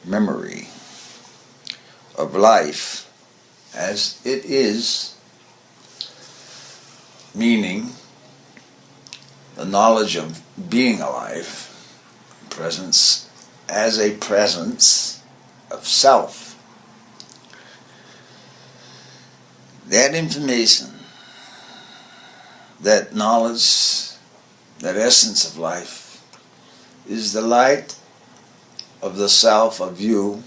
memory of life as it is, meaning the knowledge of being alive, presence as a presence of self. That information, that knowledge, that essence of life is the light of the self of you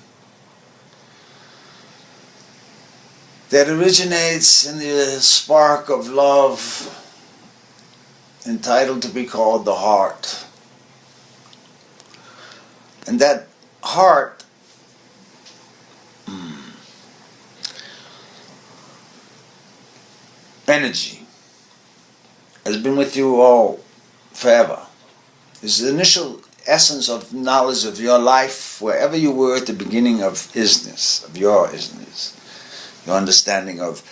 that originates in the spark of love entitled to be called the heart. And that heart energy has been with you all forever. It's the initial essence of knowledge of your life wherever you were at the beginning of isness, of your isness, your understanding of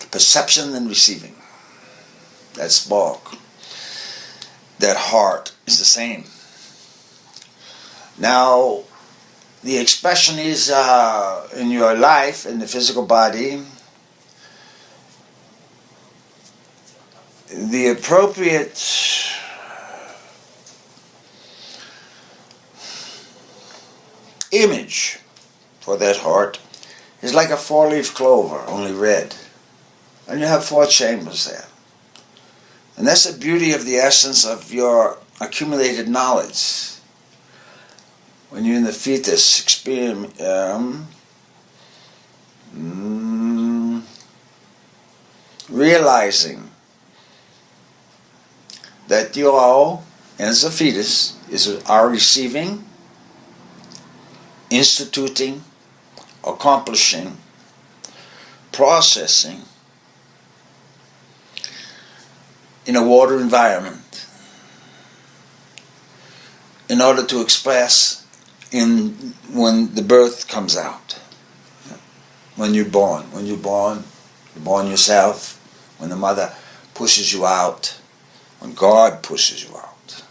the perception and receiving. That spark, that heart is the same. Now, the expression is in your life, in the physical body, the appropriate image for that heart is like a 4-leaf clover, only red. And you have 4 chambers there. And that's the beauty of the essence of your accumulated knowledge. When you're in the fetus realizing that you all, as a fetus, are receiving, instituting, accomplishing, processing in a water environment in order to express when the birth comes out. When you're born yourself, when the mother pushes you out, when God pushes you out.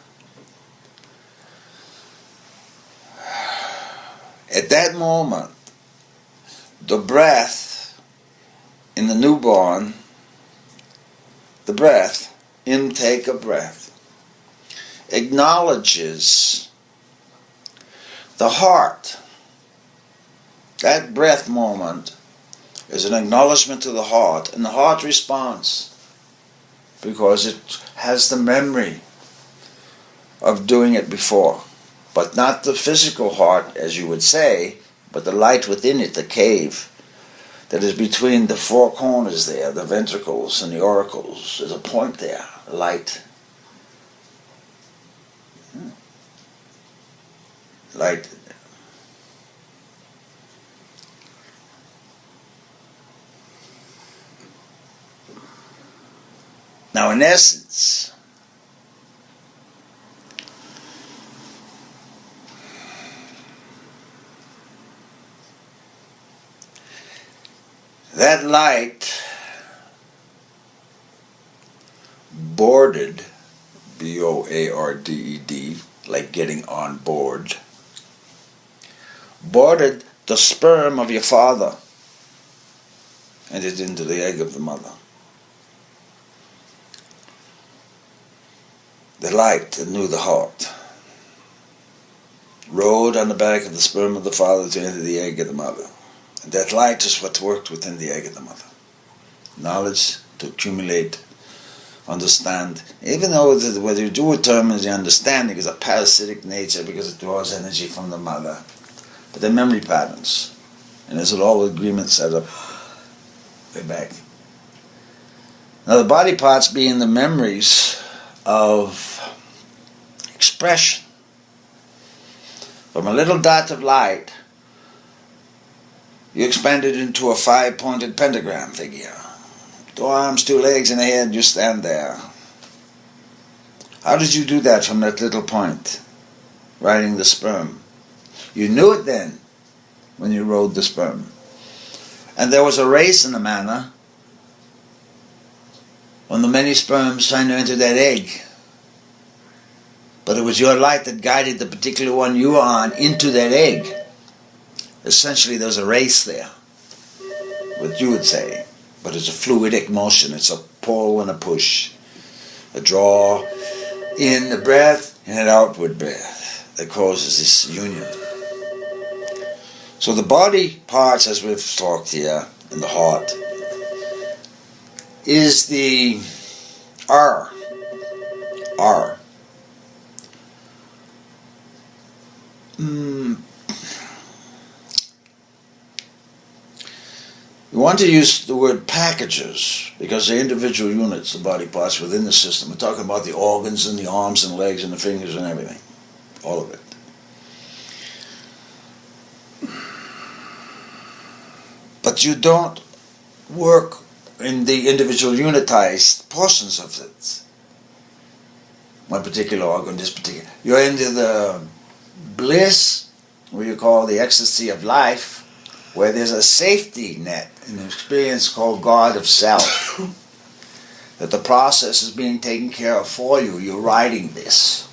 At that moment, the breath in the newborn, the breath, intake of breath, acknowledges the heart. That breath moment is an acknowledgement to the heart, and the heart responds because it has the memory of doing it before. But not the physical heart, as you would say, but the light within it, the cave that is between the 4 corners there, the ventricles and the auricles. There's a point there, light. Light. Now, in essence, that light boarded, B-O-A-R-D-E-D, like getting on board, boarded the sperm of your father and it into the egg of the mother. The light that knew the heart rode on the back of the sperm of the father to enter the egg of the mother. And that light is what worked within the egg of the mother. Knowledge to accumulate, understand. Even though whether you do a term as the understanding is a parasitic nature because it draws energy from the mother. But they're memory patterns. And there's all agreements set up way back. Now the body parts being the memories of expression. From a little dot of light, you expand it into a 5-pointed pentagram figure. 2 arms, 2 legs, and a head, you stand there. How did you do that from that little point, riding the sperm? You knew it then, when you rode the sperm. And there was a race in the manner when the many sperms trying to enter that egg. But it was your light that guided the particular one you were on into that egg. Essentially, there's a race there, what you would say, but it's a fluidic motion. It's a pull and a push, a draw in the breath and an outward breath that causes this union. So the body parts, as we've talked here, and the heart, is the R. We want to use the word packages because they're individual units, the body parts within the system. We're talking about the organs and the arms and legs and the fingers and everything. All of it. But you don't work in the individual unitized portions of it. One particular organ, this particular. You're into the bliss, what you call the ecstasy of life, where there's a safety net, an experience called God of Self, that the process is being taken care of for you. You're riding this.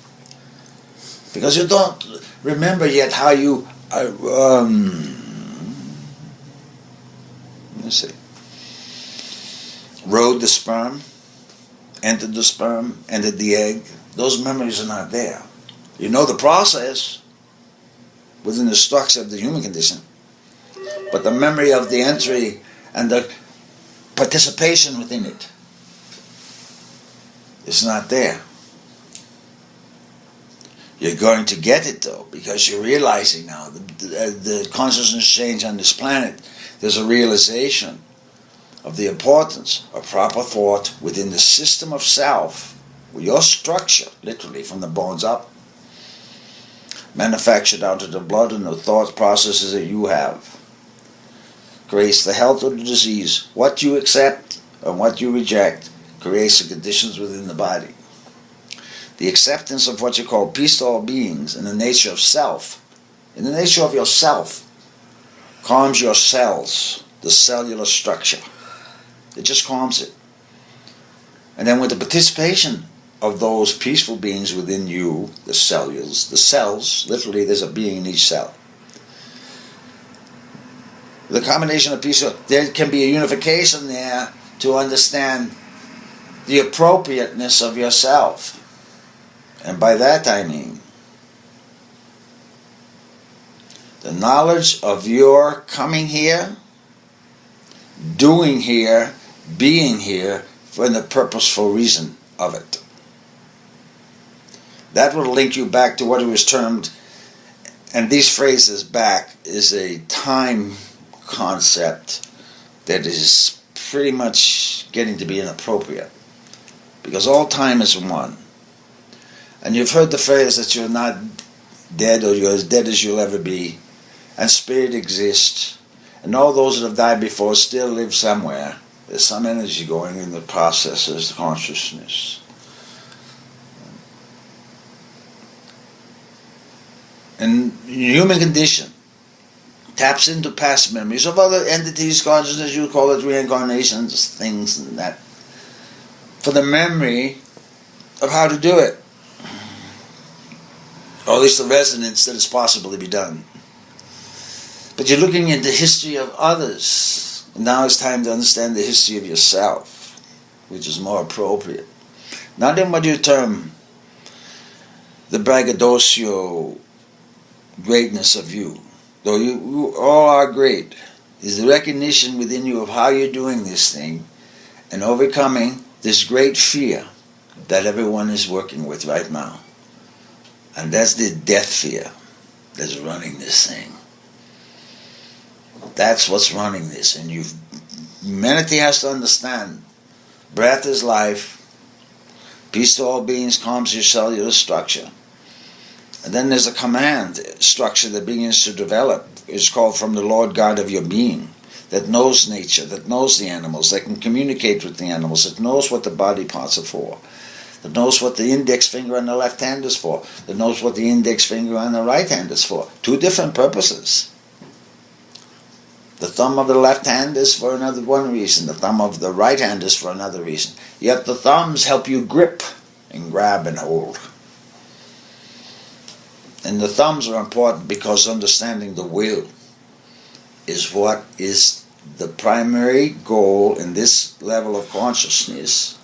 Because you don't remember yet how you, rode the sperm, entered the egg. Those memories are not there. You know the process within the structure of the human condition, but the memory of the entry and the participation within it is not there. You're going to get it though, because you're realizing now the consciousness change on this planet. There's a realization of the importance of proper thought within the system of self, with your structure, literally from the bones up, manufactured out of the blood and the thought processes that you have. Creates the health or the disease. What you accept and what you reject creates the conditions within the body. The acceptance of what you call peace to all beings in the nature of self, in the nature of yourself, calms your cells, the cellular structure. It just calms it. And then with the participation of those peaceful beings within you, the cells, literally there's a being in each cell. The combination of peace, there can be a unification there to understand the appropriateness of yourself. And by that I mean the knowledge of your coming here, doing here, being here for the purposeful reason of it. That will link you back to what it was termed, and these phrases back, is a time concept that is pretty much getting to be inappropriate, because all time is one. And you've heard the phrase that you're not dead, or you're as dead as you'll ever be, and spirit exists, and all those that have died before still live somewhere. There's some energy going in the processes, the consciousness. And human condition taps into past memories of other entities, consciousness, you call it reincarnations, things and that, for the memory of how to do it, or at least the resonance that is possible to be done. But you're looking at the history of others, and now it's time to understand the history of yourself, which is more appropriate. Not in what you term the braggadocio greatness of you, though you all are great, is the recognition within you of how you're doing this thing and overcoming this great fear that everyone is working with right now. And that's the death fear that's running this thing. That's what's running this. And humanity has to understand, breath is life, peace to all beings calms your cellular structure. And then there's a command structure that begins to develop. It's called from the Lord God of your being, that knows nature, that knows the animals, that can communicate with the animals, that knows what the body parts are for, that knows what the index finger on the left hand is for, that knows what the index finger on the right hand is for. Two different purposes. The thumb of the left hand is for one reason, the thumb of the right hand is for another reason. Yet the thumbs help you grip and grab and hold. And the thumbs are important because understanding the will is what is the primary goal in this level of consciousness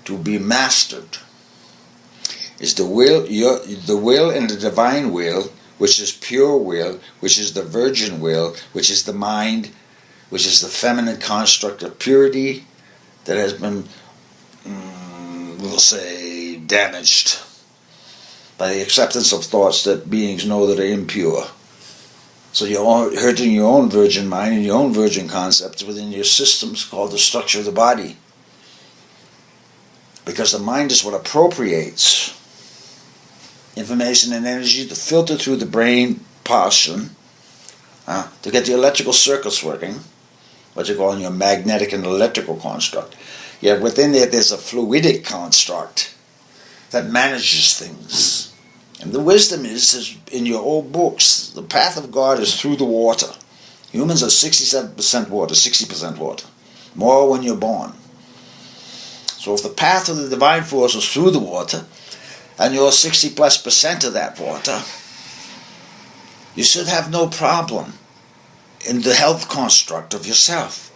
to be mastered. Is the will, the will and the divine will, which is pure will, which is the virgin will, which is the mind, which is the feminine construct of purity that has been, we'll say, damaged by the acceptance of thoughts that beings know that are impure. So you're hurting your own virgin mind and your own virgin concepts within your systems called the structure of the body. Because the mind is what appropriates information and energy to filter through the brain portion to get the electrical circuits working, what you call your magnetic and electrical construct. Yet within it there's a fluidic construct that manages things. And the wisdom is in your old books, the path of God is through the water. Humans are 67% water, 60% water. More when you're born. So if the path of the divine force is through the water, and you're 60+% of that water, you should have no problem in the health construct of yourself.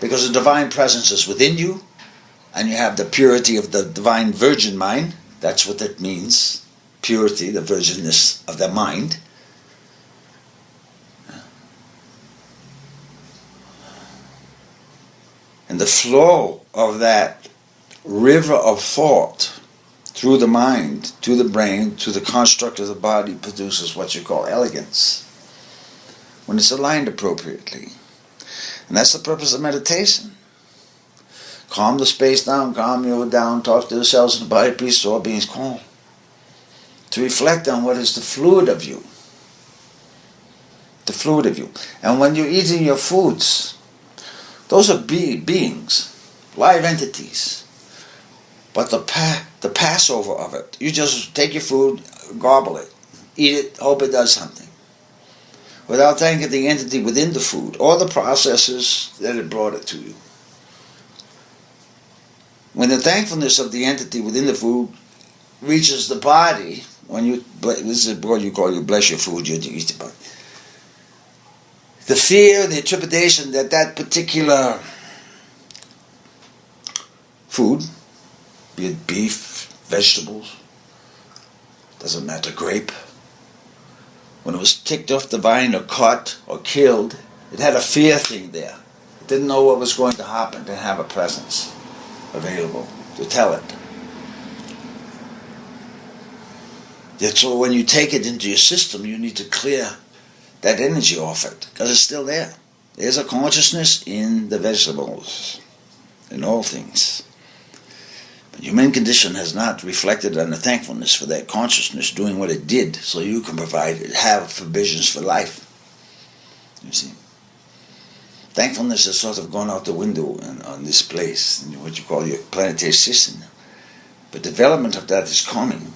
Because the divine presence is within you, and you have the purity of the divine virgin mind. That's what it means. Purity, the virginness of the mind. And the flow of that river of thought through the mind, to the brain, to the construct of the body produces what you call elegance. When it's aligned appropriately. And that's the purpose of meditation. Calm the space down, calm you down, talk to the cells in the body, peace, all beings calm. To reflect on what is the fluid of you. The fluid of you. And when you're eating your foods, those are beings, live entities. But the Passover of it, you just take your food, gobble it, eat it, hope it does something. Without thanking the entity within the food, or the processes that had brought it to you. When the thankfulness of the entity within the food reaches the body, when you, this is what you call, you bless your food, you eat the body. The fear, the trepidation that that particular food, be it beef, vegetables, doesn't matter, grape, when it was ticked off the vine or cut or killed, it had a fear thing there. It didn't know what was going to happen. It didn't have a presence available to tell it. Yet so when you take it into your system, you need to clear that energy off it, because it's still there. There's a consciousness in the vegetables, in all things. But human condition has not reflected on the thankfulness for that consciousness doing what it did, so you can have provisions for life. You see, thankfulness has sort of gone out the window on this place, in what you call your planetary system. But development of that is coming.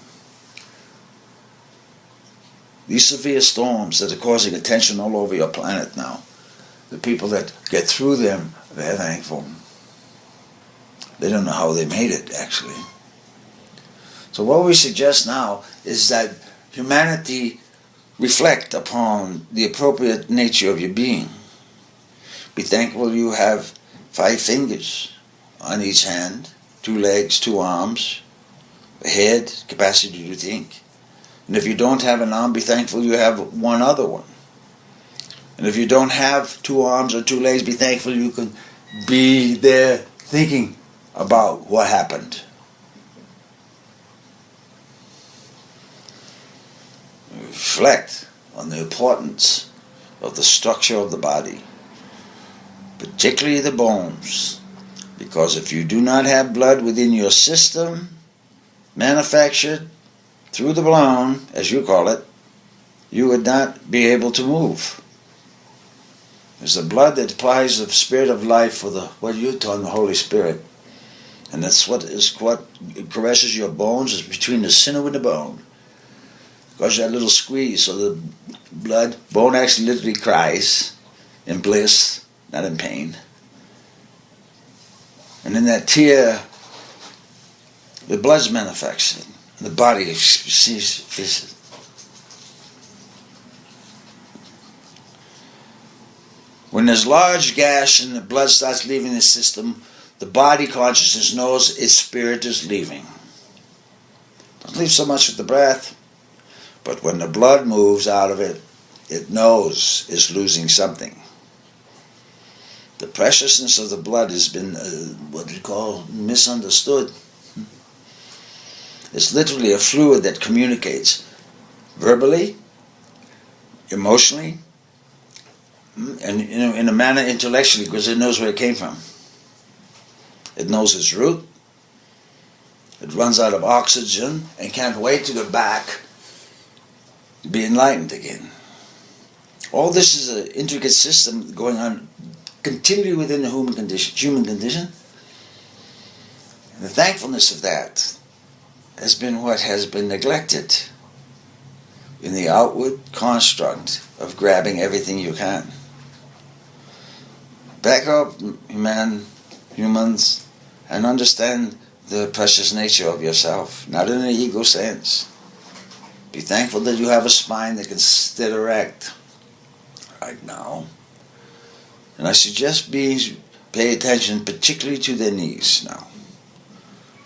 These severe storms that are causing attention all over your planet now, the people that get through them, they're thankful. They don't know how they made it, actually. So what we suggest now is that humanity reflect upon the appropriate nature of your being. Be thankful you have 5 fingers on each hand, 2 legs, 2 arms, a head, capacity to think. And if you don't have an arm, be thankful you have one other one. And if you don't have 2 arms or 2 legs, be thankful you can be there thinking about what happened. Reflect on the importance of the structure of the body, particularly the bones, because if you do not have blood within your system, manufactured through the balloon, as you call it, you would not be able to move. It's the blood that applies the spirit of life for what you term the Holy Spirit. And that's what caresses your bones, is between the sinew and the bone. Because that little squeeze, so the bone actually literally cries in bliss, not in pain. And in that tear, the blood's manufactured. The body sees. When there's large gas and the blood starts leaving the system, the body consciousness knows its spirit is leaving. Don't leave so much with the breath, but when the blood moves out of it, it knows it's losing something. The preciousness of the blood has been, misunderstood. It's literally a fluid that communicates verbally, emotionally, and in a manner intellectually, because it knows where it came from. It knows its root. It runs out of oxygen and can't wait to get back to be enlightened again. All this is an intricate system going on continually within the human condition. And the thankfulness of that has been what has been neglected in the outward construct of grabbing everything you can. Back up, humans, and understand the precious nature of yourself, not in an ego sense. Be thankful that you have a spine that can sit erect right now. And I suggest beings pay attention particularly to their knees now.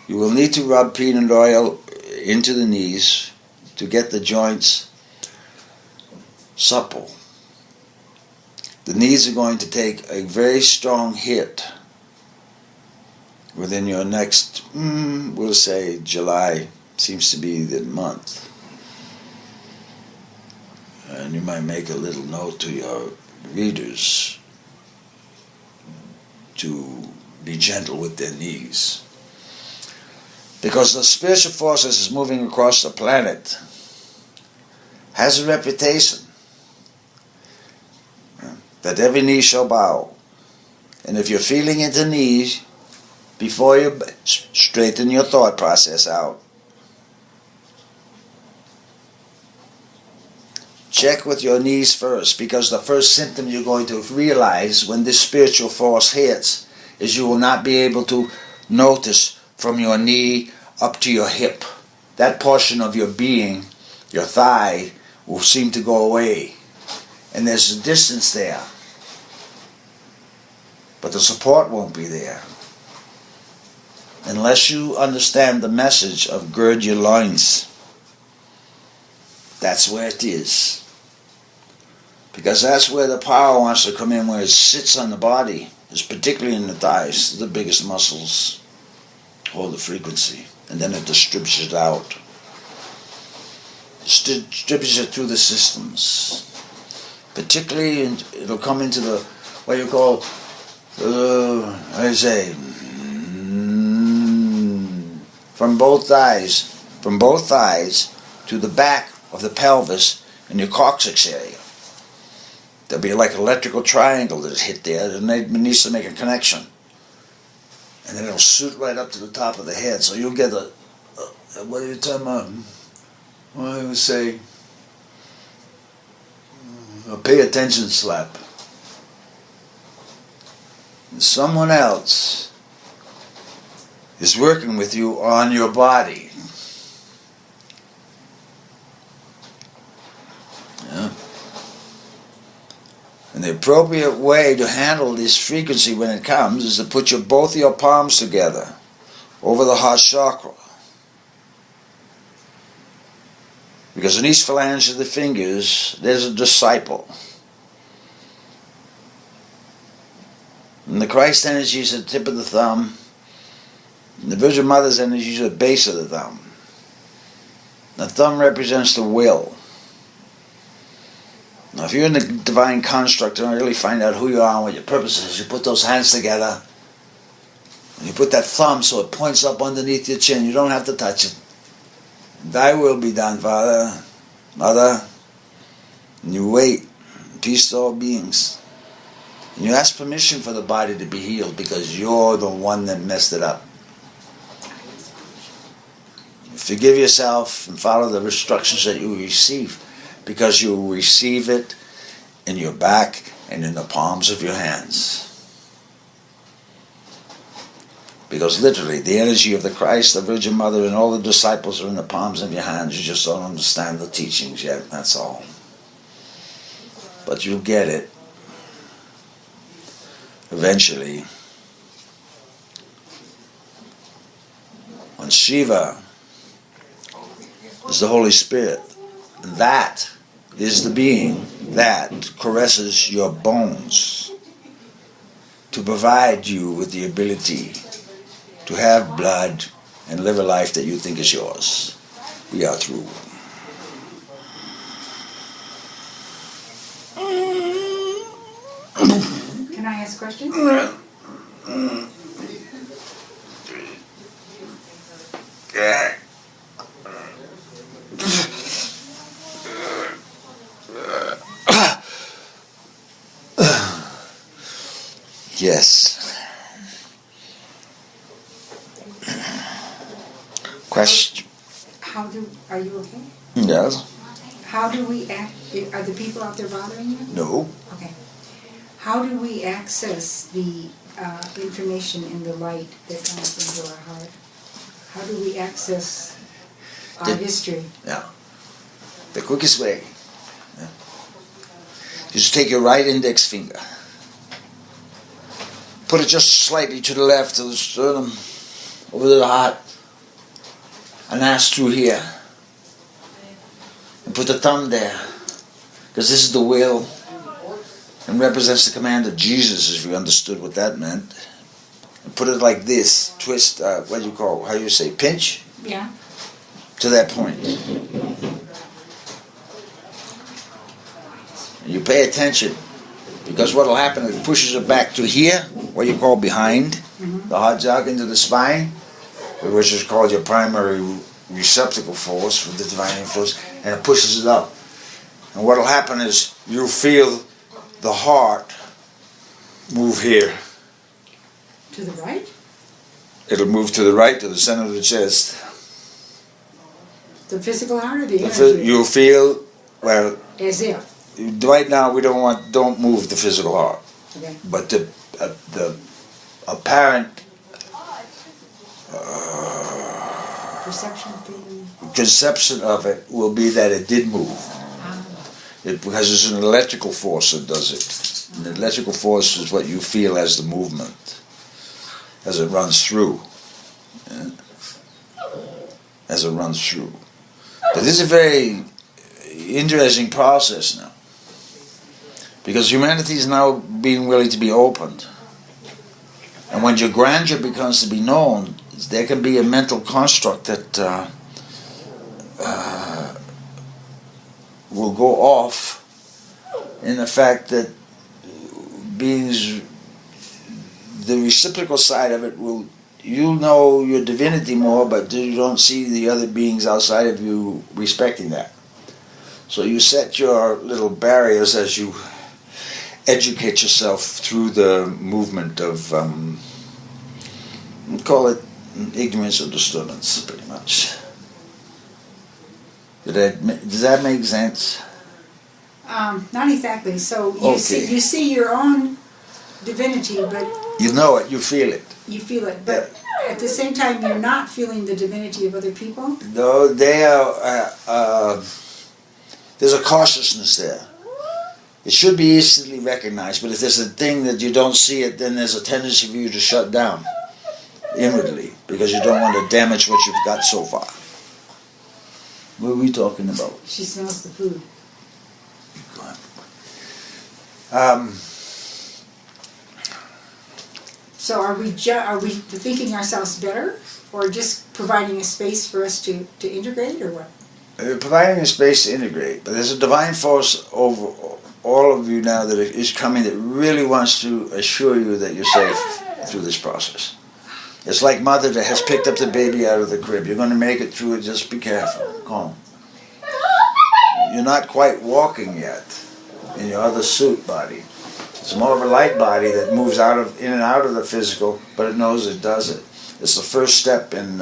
You will need to rub peanut oil into the knees to get the joints supple. The knees are going to take a very strong hit within your next, we'll say July, seems to be the month. And you might make a little note to your readers to be gentle with their knees. Because the spiritual forces is moving across the planet has a reputation that every knee shall bow. And if you're feeling into knees, before you straighten your thought process out, check with your knees first, because the first symptom you're going to realize when this spiritual force hits is you will not be able to notice from your knee up to your hip. That portion of your being, your thigh, will seem to go away. And there's a distance there. But the support won't be there. Unless you understand the message of gird your loins. That's where it is. Because that's where the power wants to come in, where it sits on the body. It's particularly in the thighs, the biggest muscles hold the frequency. And then it distributes it out. Distributes it through the systems. Particularly, it'll come into the, what you call, from both thighs to the back of the pelvis in your coccyx area. There'll be like an electrical triangle that's hit there, and it needs to make a connection. And then it'll shoot right up to the top of the head, so you'll get a what do you tell them? Well, I would say a pay attention slap. And someone else is working with you on your body. Yeah. And the appropriate way to handle this frequency when it comes is to put both of your palms together over the heart chakra. Because in each phalange of the fingers, there's a disciple. And the Christ energy is at the tip of the thumb. And the Virgin Mother's energy is at the base of the thumb. The thumb represents the will. Now, if you're in the divine construct and really find out who you are and what your purpose is, you put those hands together and you put that thumb so it points up underneath your chin. You don't have to touch it. Thy will be done, Father, Mother. And you wait. Peace to all beings. And you ask permission for the body to be healed because you're the one that messed it up. Forgive yourself and follow the instructions that you receive, because you will receive it in your back and in the palms of your hands. Because literally, the energy of the Christ, the Virgin Mother, and all the disciples are in the palms of your hands. You just don't understand the teachings yet, that's all. But you'll get it. eventually, when Shiva is the Holy Spirit, that is the being that caresses your bones to provide you with the ability to have blood and live a life that you think is yours. We are through. Can I ask questions? Yes. Question. Are you okay? Yes. How do we act? Are the people out there bothering you? No. Okay. How do we access the information in the light that comes into our heart? How do we access our history? Yeah. The quickest way. Yeah. Just take your right index finger. Put it just slightly to the left of the sternum, over the heart, and ask through here. And put the thumb there, because this is the will, and represents the command of Jesus, if you understood what that meant. And put it like this, twist, what do you call, how you say, pinch? Yeah. To that point. And you pay attention, because what will happen is it pushes it back to here, what you call behind, the heart jog into the spine, which is called your primary receptacle force for the divine influence, and it pushes it up. And what will happen is you'll feel the heart move here. To the right? It'll move to the right, to the center of the chest. The physical heart or the energy? You'll feel, well, as if. Right now we don't move the physical heart. Okay. But the apparent conception of it will be that it did move. Because it's an electrical force that does it. And the electrical force is what you feel as the movement, as it runs through. Yeah? As it runs through. But this is a very interesting process now. Because humanity is now being willing to be opened. And when your grandeur becomes to be known, there can be a mental construct that will go off in the fact that beings, the reciprocal side of it will, you'll know your divinity more, but you don't see the other beings outside of you respecting that. So you set your little barriers as you educate yourself through the movement of, call it ignorance or disturbance, pretty much. Does that make sense? Not exactly. So you see your own divinity, but you know it, you feel it. You feel it, but at the same time, you're not feeling the divinity of other people. No, they are. There's a cautiousness there. It should be easily recognized, but if there's a thing that you don't see it, then there's a tendency for you to shut down inwardly because you don't want to damage what you've got so far. What are we talking about? She smells the food. So are we thinking ourselves better, or just providing a space for us to integrate, or what? Providing a space to integrate, but there's a divine force over all of you now that is coming that really wants to assure you that you're safe through this process. It's like mother that has picked up the baby out of the crib. You're going to make it through it, just be careful. Calm. You're not quite walking yet in your other suit body. It's more of a light body that moves in and out of the physical, but it knows it does it. It's the first step in...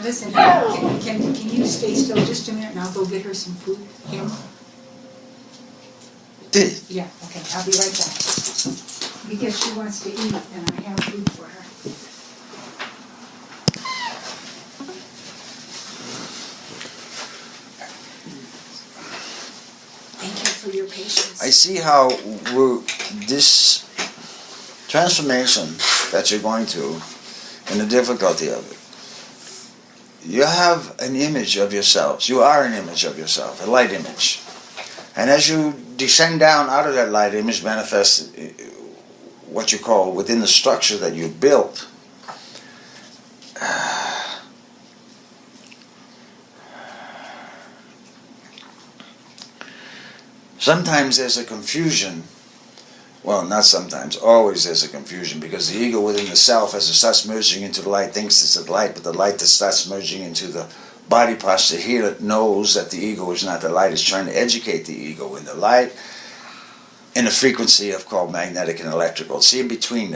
Listen, can you stay still just a minute and I'll go get her some food? Him? Yeah, okay, I'll be right back. Because she wants to eat and I have food for her. Thank you. for your patience. I see how this transformation that you're going through and the difficulty of it. You have an image of yourselves. You are an image of yourself, a light image. And as you descend down out of that light image, manifest what you call within the structure that you've built. Sometimes there's a confusion. Well, not sometimes, always there's a confusion, because the ego within the self, as it starts merging into the light, thinks it's the light, but the light that starts merging into the body posture here, it knows that the ego is not the light. It's trying to educate the ego in the light, in a frequency of called magnetic and electrical. See, in between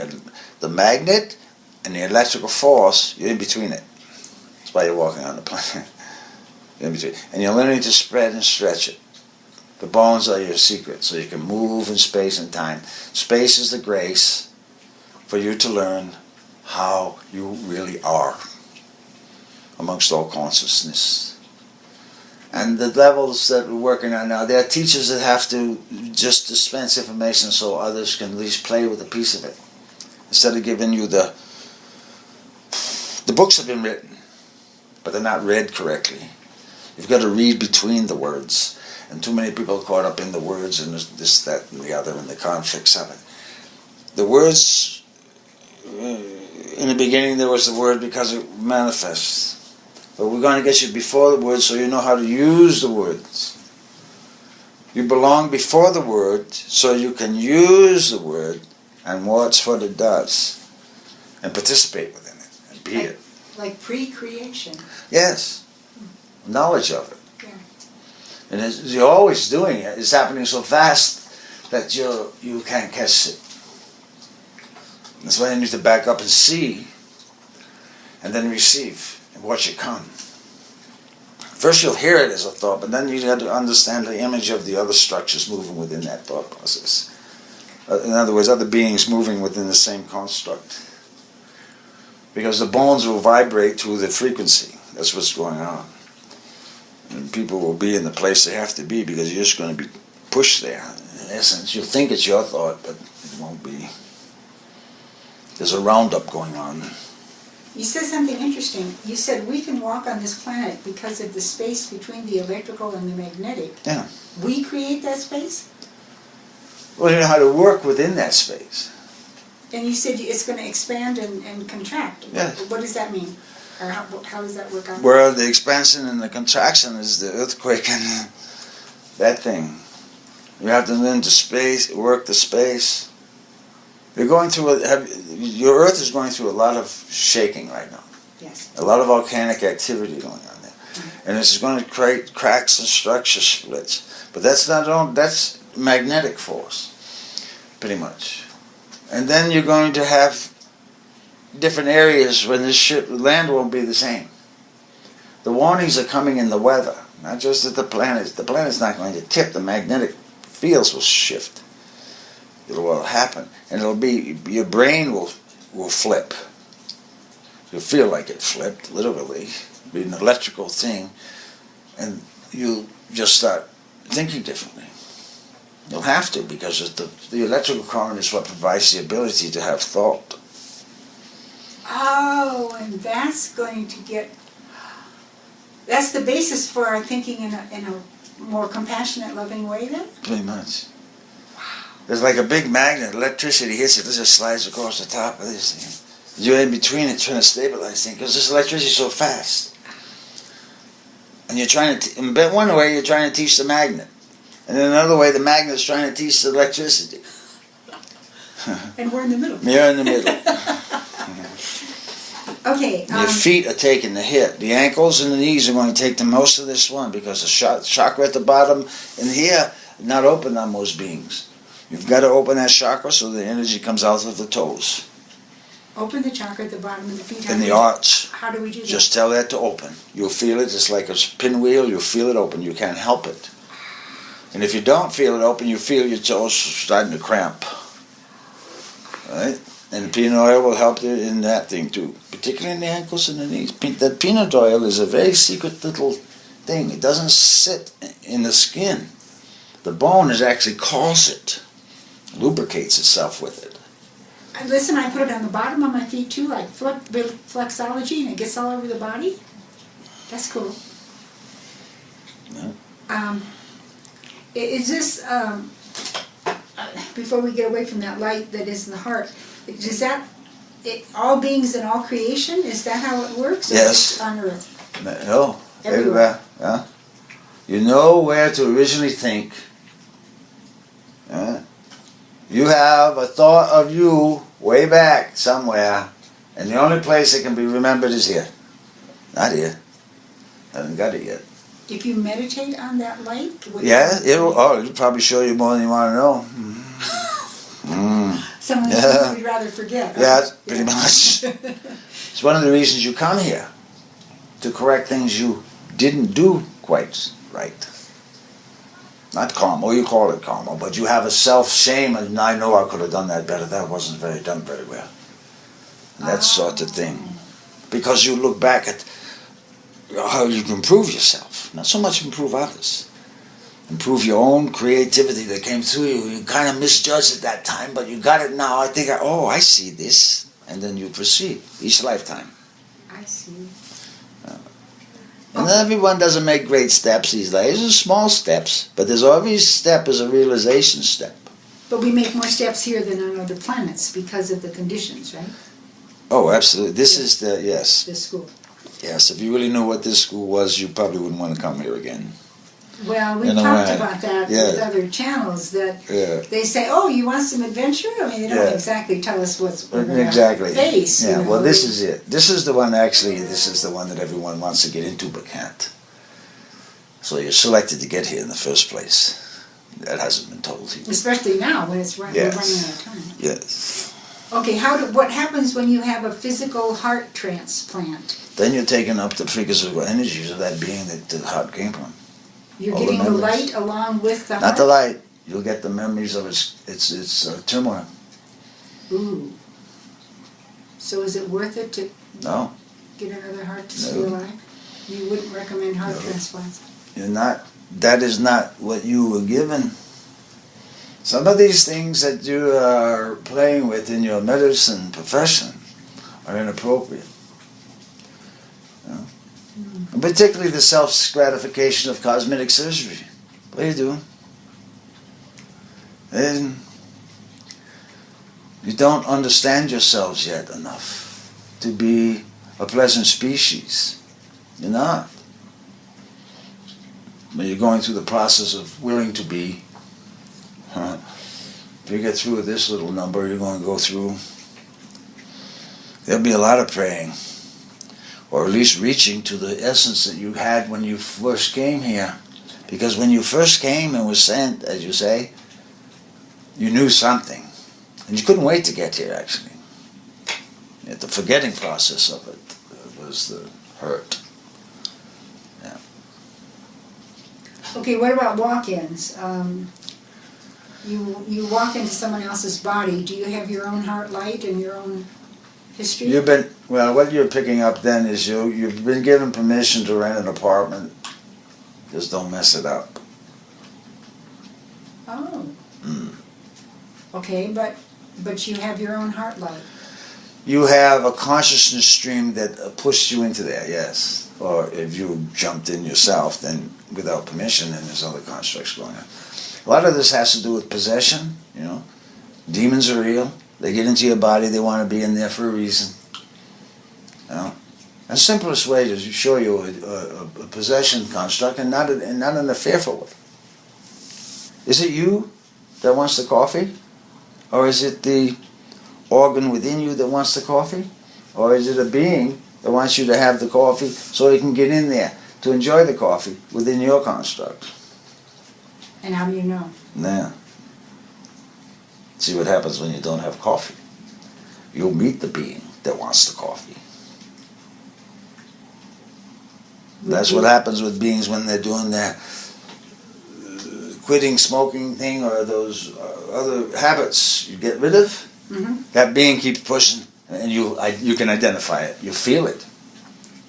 the magnet and the electrical force, you're in between it. That's why you're walking on the planet. You're in between. And you're learning to spread and stretch it. The bones are your secret, so you can move in space and time. Space is the grace for you to learn how you really are amongst all consciousness. And the levels that we're working on now, there are teachers that have to just dispense information so others can at least play with a piece of it. Instead of giving you the books have been written, but they're not read correctly. You've got to read between the words. And too many people are caught up in the words and this, that, and the other, and the conflicts of it. The words, in the beginning there was the word because it manifests. But we're going to get you before the word so you know how to use the words. You belong before the word so you can use the word and watch what it does. And participate within it and be it. Like pre-creation. Yes. Knowledge of it. Yeah. And as you're always doing it, it's happening so fast that you can't catch it. That's why you need to back up and see, and then receive, and watch it come. First you'll hear it as a thought, but then you have to understand the image of the other structures moving within that thought process. In other words, other beings moving within the same construct. Because the bones will vibrate through the frequency. That's what's going on. And people will be in the place they have to be because you're just going to be pushed there. In essence, you'll think it's your thought, but it won't be. There's a roundup going on. You said something interesting. You said we can walk on this planet because of the space between the electrical and the magnetic. Yeah. We create that space? Well, you know how to work within that space. And you said it's going to expand and contract. Yes. What does that mean? Or how does that work out? Well, the expansion and the contraction is the earthquake and that thing. You have to learn to space, work the space. You're going through your Earth is going through a lot of shaking right now. Yes. A lot of volcanic activity going on there, and this is going to create cracks and structure splits. But that's that's magnetic force, pretty much. And then you're going to have different areas when land won't be the same. The warnings are coming in the weather, not just at the planet. The planet's not going to tip. The magnetic fields will shift. It'll happen, and it'll be your brain will flip. You'll feel like it flipped, literally. It'll be an electrical thing, and you'll just start thinking differently. You'll have to, because the electrical current is what provides the ability to have thought. Oh, and that's going to that's the basis for our thinking in a more compassionate, loving way then? Pretty much. There's like a big magnet, electricity hits it, it just slides across the top of this thing. You're in between it trying to stabilize things, because this electricity is so fast. And you're trying to, in one way you're trying to teach the magnet. And in another way the magnet's trying to teach the electricity. And we're in the middle. You're in the middle. Okay. Your feet are taking the hit. The ankles and the knees are going to take the most of this one, because the chakra at the bottom and here not open on most beings. You've got to open that chakra so the energy comes out of the toes. Open the chakra at the bottom of the feet. In the arch. How do we do that? Just tell that to open. You'll feel it. It's like a pinwheel. You'll feel it open. You can't help it. And if you don't feel it open, you feel your toes starting to cramp. Right? And peanut oil will help you in that thing too. Particularly in the ankles and the knees. That peanut oil is a very secret little thing. It doesn't sit in the skin. The bone is actually calls it, lubricates itself with it. Listen, I put it on the bottom of my feet too, like flexology, and it gets all over the body. That's cool. Yeah. Is this, before we get away from that light that is in the heart, does that, all beings and all creation, is that how it works? Or Yes. just on Earth? No, everywhere. Yeah. You know where to originally think. You have a thought of you way back somewhere, and the only place it can be remembered is here. Not here. Haven't got it yet. If you meditate on that light? Yeah, it'll probably show you more than you want to know. Some of the things we'd rather forget. Yeah, pretty much. It's one of the reasons you come here, to correct things you didn't do quite right. Not karma, you call it karma, but you have a self-shame, and I know I could have done that better, that wasn't done very well. And that sort of thing. Because you look back at how you can improve yourself, not so much improve others. Improve your own creativity that came through you. You kind of misjudged at that time, but you got it now. I think, I see this. And then you proceed, each lifetime. I see. And everyone doesn't make great steps these days. There's small steps, but there's every step is a realization step. But we make more steps here than on other planets because of the conditions, right? Oh, absolutely. This is yes. This school. Yes, if you really knew what this school was, you probably wouldn't want to come here again. Well, we talked about that with other channels, that they say, oh, you want some adventure? I mean, they don't exactly tell us what's we're going to face. Yeah, well, this is it. This is the one, actually, this is the one that everyone wants to get into but can't. So you're selected to get here in the first place. That hasn't been told to you. Especially now, when we're running out of time. Yes. Okay, what happens when you have a physical heart transplant? Then you're taking up the physical energies of that being that the heart came from. You're getting the light along with the heart? Not the light. You'll get the memories of its turmoil. Ooh. So is it worth it to get another heart to stay alive? You wouldn't recommend heart transplants? That is not what you were given. Some of these things that you are playing with in your medicine profession are inappropriate. And particularly the self-gratification of cosmetic surgery. What are you doing? And you don't understand yourselves yet enough to be a pleasant species. You're not. But you're going through the process of willing to be. If you get through with this little number, you're going to go through. There'll be a lot of praying. Or at least reaching to the essence that you had when you first came here. Because when you first came and was sent, as you say, you knew something. And you couldn't wait to get here, actually. The forgetting process of it was the hurt. Yeah. Okay, what about walk-ins? You walk into someone else's body. Do you have your own heart light and your own history? What you're picking up then is you've been given permission to rent an apartment. Just don't mess it up. Oh. Okay, but you have your own heart light. You have a consciousness stream that pushed you into there, yes. Or if you jumped in yourself, then without permission, then there's other constructs going on. A lot of this has to do with possession, Demons are real. They get into your body, they want to be in there for a reason. The simplest way is to show you a possession construct and not in a fearful way. Is it you that wants the coffee? Or is it the organ within you that wants the coffee? Or is it a being that wants you to have the coffee so he can get in there to enjoy the coffee within your construct? And how do you know? Yeah. See what happens when you don't have coffee. You'll meet the being that wants the coffee. That's what happens with beings when they're doing their quitting smoking thing or those other habits you get rid of. Mm-hmm. That being keeps pushing, and you can identify it. You feel it.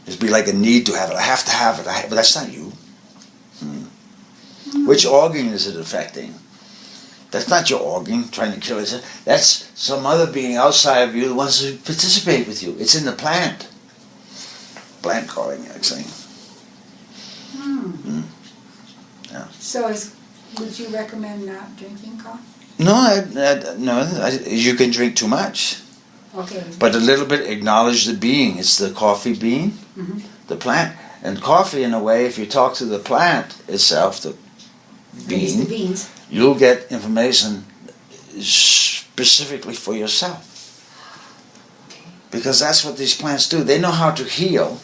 It'd be like a need to have it. I have to have it. But that's not you. Which organ is it affecting? That's not your organ trying to kill it. That's some other being outside of you that wants to participate with you. It's in the plant. Plant calling, actually. Yeah. So would you recommend not drinking coffee? No, you can drink too much. Okay. But a little bit acknowledge the being. It's the coffee bean, the plant. And coffee, in a way, if you talk to the plant itself, the bean, the beans, you'll get information specifically for yourself. Okay. Because that's what these plants do. They know how to heal.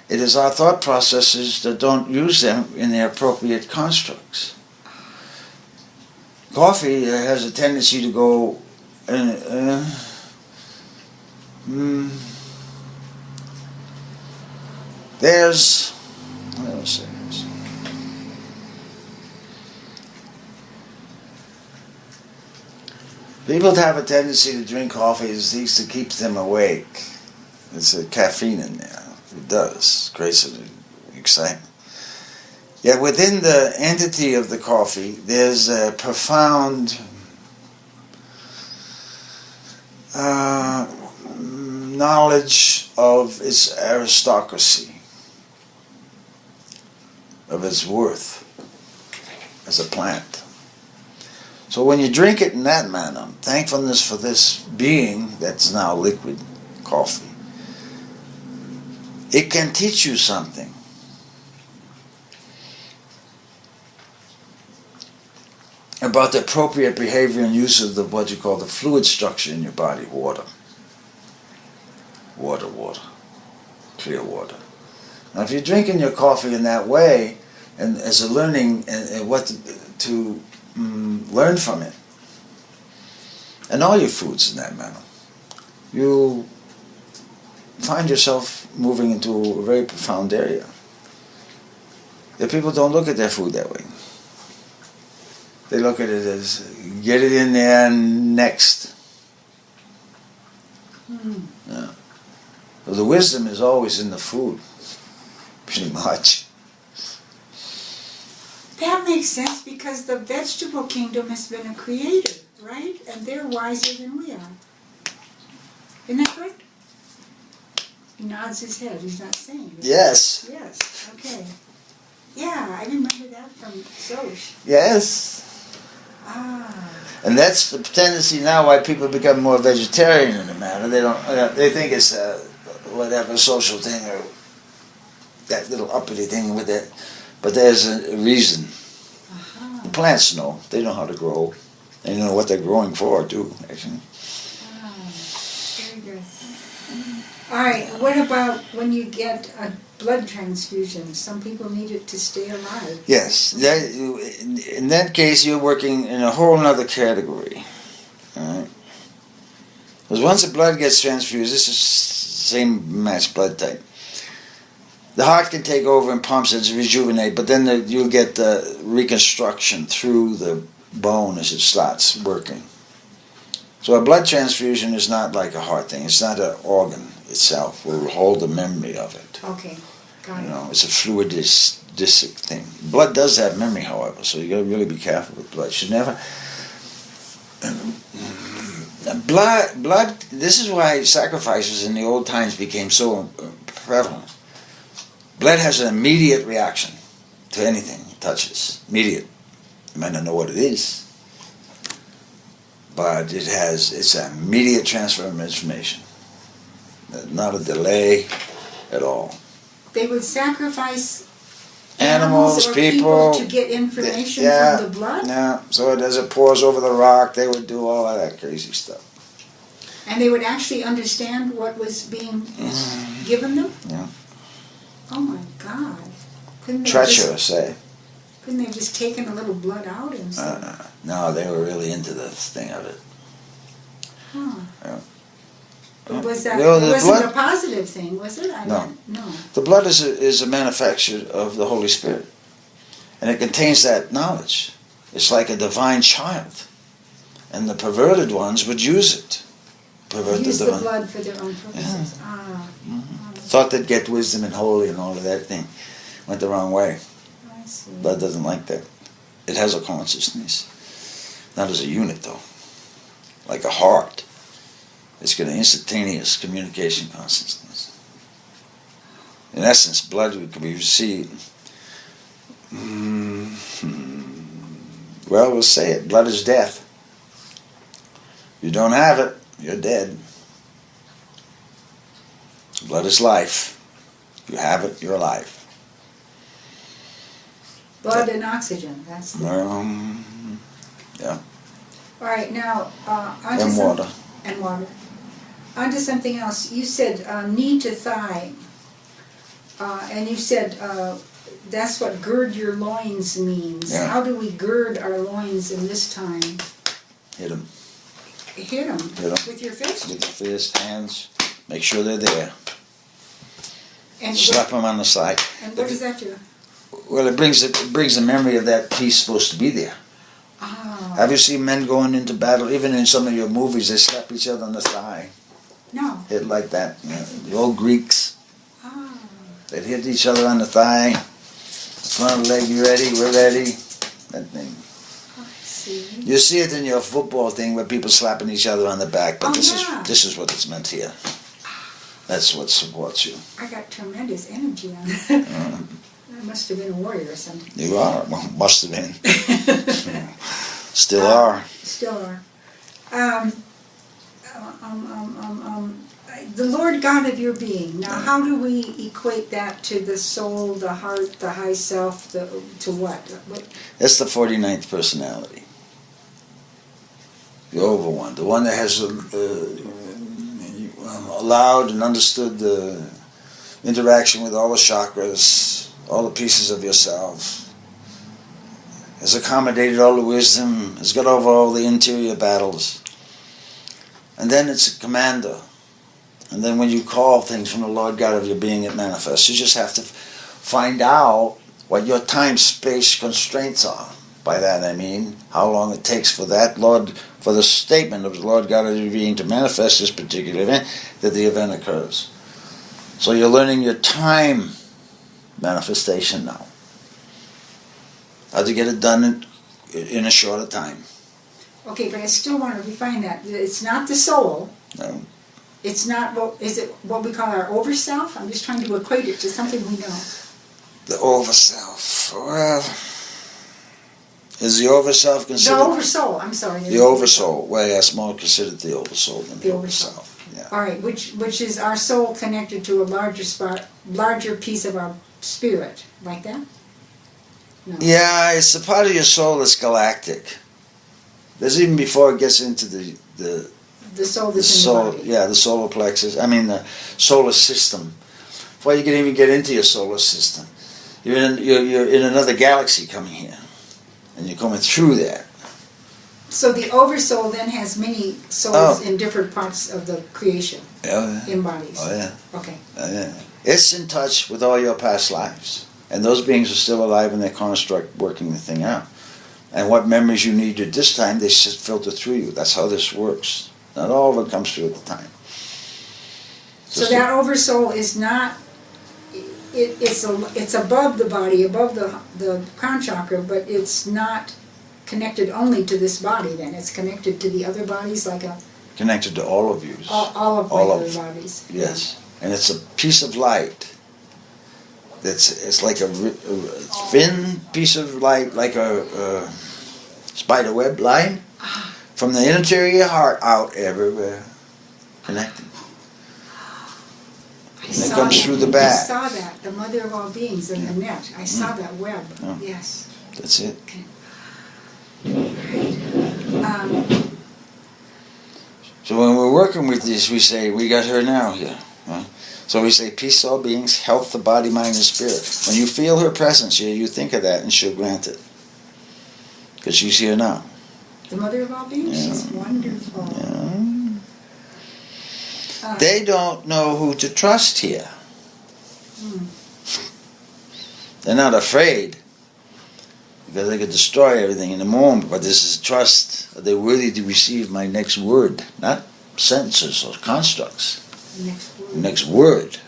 It is our thought processes that don't use them in their appropriate constructs. Coffee has a tendency to go... There's... Let me say this. People have a tendency to drink coffee as things to keep them awake. There's a caffeine in there. It does. Creates an excitement. Yet within the entity of the coffee, there's a profound knowledge of its aristocracy, of its worth as a plant. So when you drink it in that manner, thankfulness for this being that's now liquid coffee, it can teach you something. About the appropriate behavior and use of what you call the fluid structure in your body, water. Water. Clear water. Now if you're drinking your coffee in that way, and as a learning, and what to learn from it, and all your foods in that manner, you find yourself moving into a very profound area. The people don't look at their food that way. They look at it as, get it in there next. Yeah. So the wisdom is always in the food, pretty much. That makes sense because the vegetable kingdom has been a creator, right? And they're wiser than we are. Isn't that correct? He nods his head. He's not saying it. Yes. Yes. Okay. Yeah, I remember that from Soch. Yes. Ah. And that's the tendency now why people become more vegetarian in the matter. They don't. They think it's whatever social thing or that little uppity thing with it. But there's a reason. Uh-huh. The plants know. They know how to grow. They know what they're growing for, too, actually. Ah, very good. All right, what about when you get a blood transfusion? Some people need it to stay alive. Yes. In that case, you're working in a whole other category. All right? Because once the blood gets transfused, this is the same match blood type. The heart can take over and pumps it to rejuvenate, but then you'll get the reconstruction through the bone as it starts working. So a blood transfusion is not like a heart thing. It's not an organ itself. We'll hold the memory of it. Okay, got it. It's a fluidistic thing. Blood does have memory, however, so you got to really be careful with blood. You should never... Blood, this is why sacrifices in the old times became so prevalent. Blood has an immediate reaction to anything it touches. Immediate. You might not know what it is, but it's an immediate transfer of information. Not a delay at all. They would sacrifice Animals, or people to get information from the blood? Yeah, so as it pours over the rock, they would do all of that crazy stuff. And they would actually understand what was being given them? Yeah. Oh my God. Couldn't they Treacherous, couldn't they have just taken a little blood out and stuff? No, they were really into this thing of it. Huh. Yeah. Was that, You know, it wasn't blood, a positive thing, was it? No. No. The blood is a manufacture of the Holy Spirit. And it contains that knowledge. It's like a divine child. And the perverted ones would use it. Use the blood for their own purposes. Yeah. Thought they'd get wisdom and holy and all of that thing. Went the wrong way. I see. Blood doesn't like that. It has a consciousness. Not as a unit, though. Like a heart. It's got an instantaneous communication consciousness. In essence, blood can be received. Well, we'll say it. Blood is death. If you don't have it, you're dead. Blood is life. If you have it, you're alive. Blood and oxygen. That's the... Yeah. All right, now And water. And water. On to something else. You said knee to thigh. And you said that's what gird your loins means. Yeah. How do we gird our loins in this time? Hit them. Hit them? Hit 'em. With your fist? With your fist, hands. Make sure they're there. And Slap them on the side. And what does that do? Well, it brings the memory of that piece supposed to be there. Oh. Have you seen men going into battle? Even in some of your movies, they slap each other on the thigh. No. Hit like that. Yeah. The old Greeks. Oh. They'd hit each other on the thigh. Front of the leg, you ready? We're ready. That thing. I see. You see it in your football thing where people slapping each other on the back, but this is what it's meant here. That's what supports you. I got tremendous energy on that. I must have been a warrior or something. You are. Well, must have been. Still are. Still are. The Lord God of your being. Now, how do we equate that to the soul, the heart, the high self, to what? That's the 49th personality. The over one. The one that has allowed and understood the interaction with all the chakras, all the pieces of yourself, has accommodated all the wisdom, has got over all the interior battles. And then it's a commander. And then when you call things from the Lord God of your being, it manifests. You just have to find out what your time-space constraints are. By that I mean how long it takes for that Lord, for the statement of the Lord God of your being to manifest this particular event, that the event occurs. So you're learning your time manifestation now. How to get it done in a shorter time. Okay, but I still want to refine that. It's not the soul. No. It's not, is it what we call our overself? I'm just trying to equate it to something we know. The overself. Well, is the overself considered? The oversoul, I'm sorry. The oversoul. Well, yes, more considered the oversoul than the overself. Yeah. All right, which is our soul connected to a larger piece of our spirit, like that? No. Yeah, it's a part of your soul that's galactic. There's even before it gets into the soul that's in the body. Yeah, the solar plexus. I mean the solar system. Before you can even get into your solar system, you're in another galaxy coming here, and you're coming through that. So the oversoul then has many souls in different parts of the creation. In bodies. Oh yeah. Okay. Yeah. It's in touch with all your past lives, and those beings are still alive in their construct, working the thing out. And what memories you need at this time, they just filter through you. That's how this works. Not all of it comes through at the time. So that oversoul is not. It's above the body, above the crown chakra, but it's not connected only to this body. Then it's connected to the other bodies, like a. Connected to all of you. All of my other bodies. Yes, and it's a piece of light. It's like a thin piece of light, like a spider web line, from the interior heart out everywhere, connected. And it comes through the back. I saw that, the mother of all beings in the net. I saw that web. Yeah. Yes. That's it. Okay. So when we're working with this, we say, we got her now here. Huh? So we say, peace to all beings, health the body, mind, and spirit. When you feel her presence here, you think of that and she'll grant it. Because she's here now. The mother of all beings? Yeah. She's wonderful. Yeah. They don't know who to trust here. They're not afraid. Because they could destroy everything in the moment. But this is trust. Are they worthy to receive my next word? Not sentences or constructs. Next word. Next word.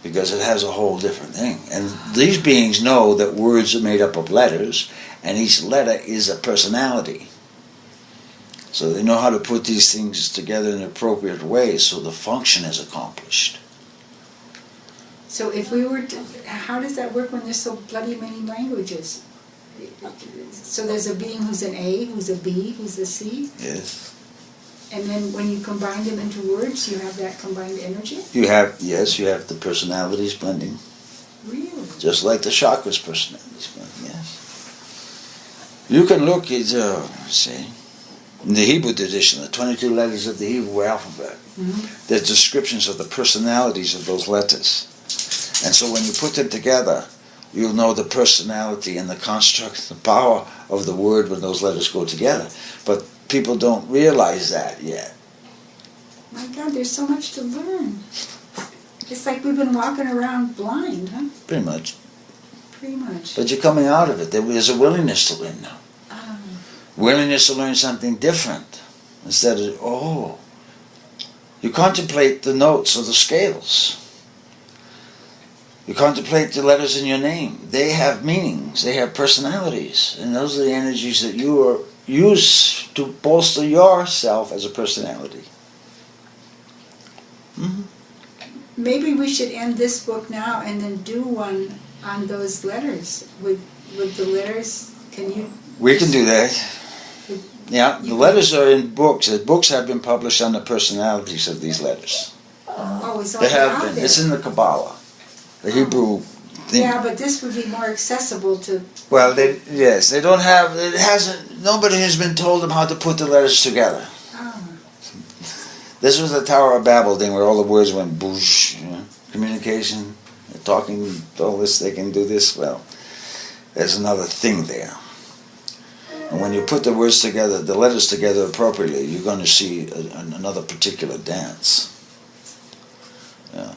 because it has a whole different thing. And these beings know that words are made up of letters, and each letter is a personality. So they know how to put these things together in an appropriate way so the function is accomplished. So if we were to, how does that work when there's so bloody many languages? So there's a being who's an A, who's a B, who's a C? Yes. And then when you combine them into words, you have that combined energy? You have the personalities blending. Really? Just like the chakras personalities blending, yes. You can look at, say, in the Hebrew tradition, the 22 letters of the Hebrew alphabet. Mm-hmm. There's descriptions of the personalities of those letters. And so when you put them together, you'll know the personality and the construct, the power of the word when those letters go together. But people don't realize that yet. My God, there's so much to learn. It's like we've been walking around blind, huh? Pretty much. Pretty much. But you're coming out of it. There's a willingness to learn now. Willingness to learn something different. Instead of, you contemplate the notes of the scales. You contemplate the letters in your name. They have meanings. They have personalities. And those are the energies that you use to bolster yourself as a personality. Mm-hmm. Maybe we should end this book now and then do one on those letters. With the letters, can you? We can do that. Yeah, the letters are in books. The books have been published on the personalities of these letters. Oh, it's all They have out been. there. It's in the Kabbalah. The Hebrew thing. Yeah, but this would be more accessible to... Well, they don't have, nobody has been told them how to put the letters together. Oh. This was the Tower of Babel thing where all the words went boosh, communication, talking, all this, they can do this. Well, there's another thing there. And when you put the words together, the letters together appropriately, you're going to see another particular dance. Yeah.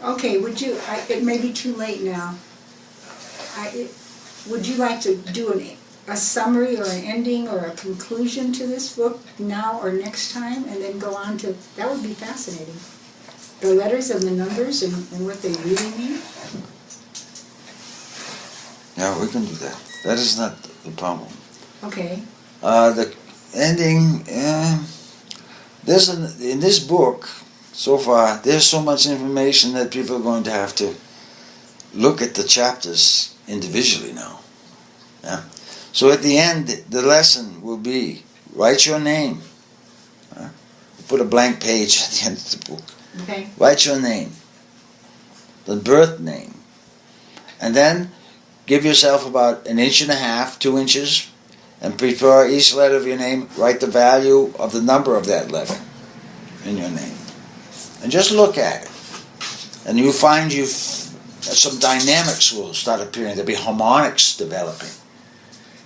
Okay, would you, it may be too late now. Would you like to do a summary or an ending or a conclusion to this book now or next time, and then go on to, that would be fascinating. The letters and the numbers and what they really mean? Yeah, we can do that. That is not the problem. Okay. The ending, in this book, so far, there's so much information that people are going to have to look at the chapters individually now. Yeah? So at the end, the lesson will be, write your name. Put a blank page at the end of the book. Okay. Write your name, the birth name, and then give yourself about 1.5 inches, 2 inches, and before each letter of your name, write the value of the number of that letter in your name. And just look at it. And you'll find some dynamics will start appearing. There'll be harmonics developing.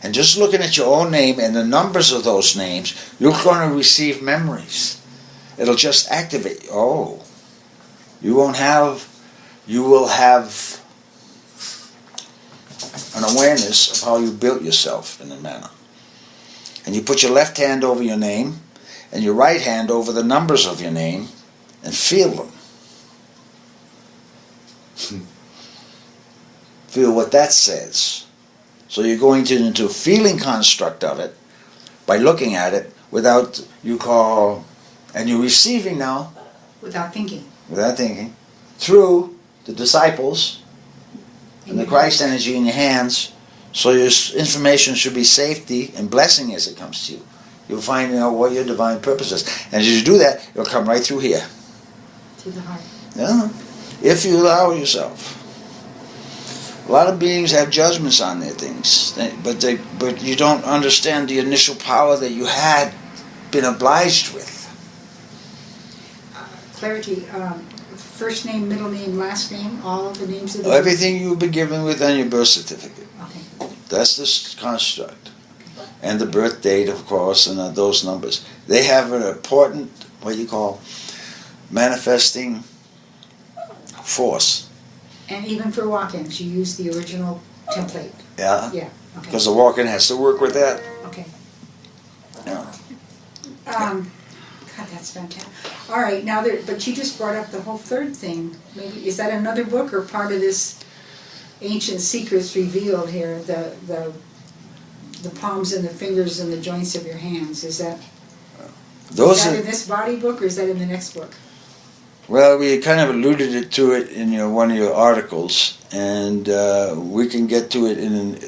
And just looking at your own name and the numbers of those names, you're going to receive memories. It'll just activate. You will have an awareness of how you built yourself in a manner. And you put your left hand over your name and your right hand over the numbers of your name and feel them. Feel what that says. So you're going into a feeling construct of it by looking at it and you're receiving now. Without thinking. Without thinking. Through the disciples and the Christ energy in your hands. So your information should be safety and blessing as it comes to you. You'll find out what your divine purpose is. And as you do that, it'll come right through here. To the heart. Yeah. If you allow yourself. A lot of beings have judgments on their things, but you don't understand the initial power that you had been obliged with. Clarity, first name, middle name, last name, all the names of the... Everything you've been given with on your birth certificate. Okay. That's the construct. And the birth date, of course, and those numbers. They have an important, manifesting force. And even for walk-ins, you use the original template. Yeah. Yeah. Okay. Because the walk-in has to work with that. Okay. Yeah. God, That's fantastic. All right, now but you just brought up the whole third thing. Maybe is that another book or part of this Ancient Secrets Revealed here? The palms and the fingers and the joints of your hands. Is that in this body book or is that in the next book? Well, we kind of alluded to it in one of your articles, and we can get to it in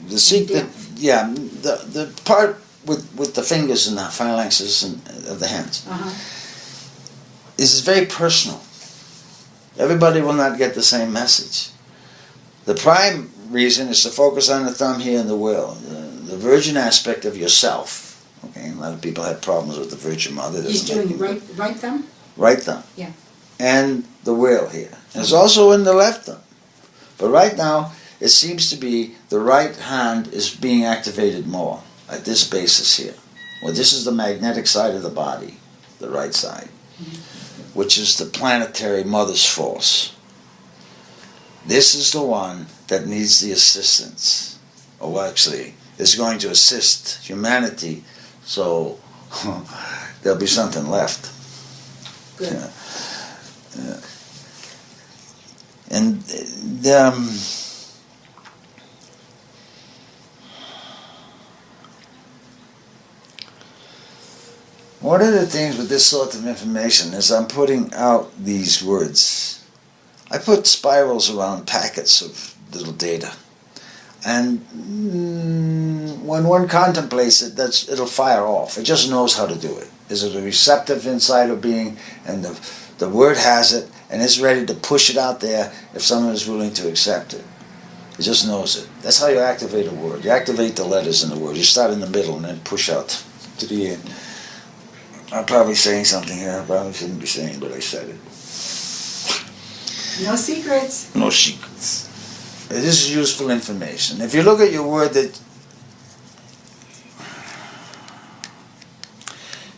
the secret. Yeah, the part with the fingers and the phalanxes of the hands. This is very personal. Everybody will not get the same message. The prime reason is to focus on the thumb here and the will, the virgin aspect of yourself. Okay, a lot of people have problems with the Virgin Mother. He's doing right thumb? Right thumb. Yeah. And the will here. And it's also in the left thumb. But right now, it seems to be the right hand is being activated more at this basis here. Well, this is the magnetic side of the body, the right side, which is the planetary mother's force. This is the one that needs the assistance. Oh, actually, it's going to assist humanity, so there'll be something left. Good. Yeah. And one of the things with this sort of information is I'm putting out these words. I put spirals around packets of little data. And when one contemplates it, it'll fire off. It just knows how to do it. Is it a receptive inside of being, and the word has it, and it's ready to push it out there if someone is willing to accept it. It just knows it. That's how you activate a word. You activate the letters in the word. You start in the middle and then push out to the end. I'm probably saying something here I probably shouldn't be saying, but I said it. No secrets. No secrets. This is useful information. If you look at your word, that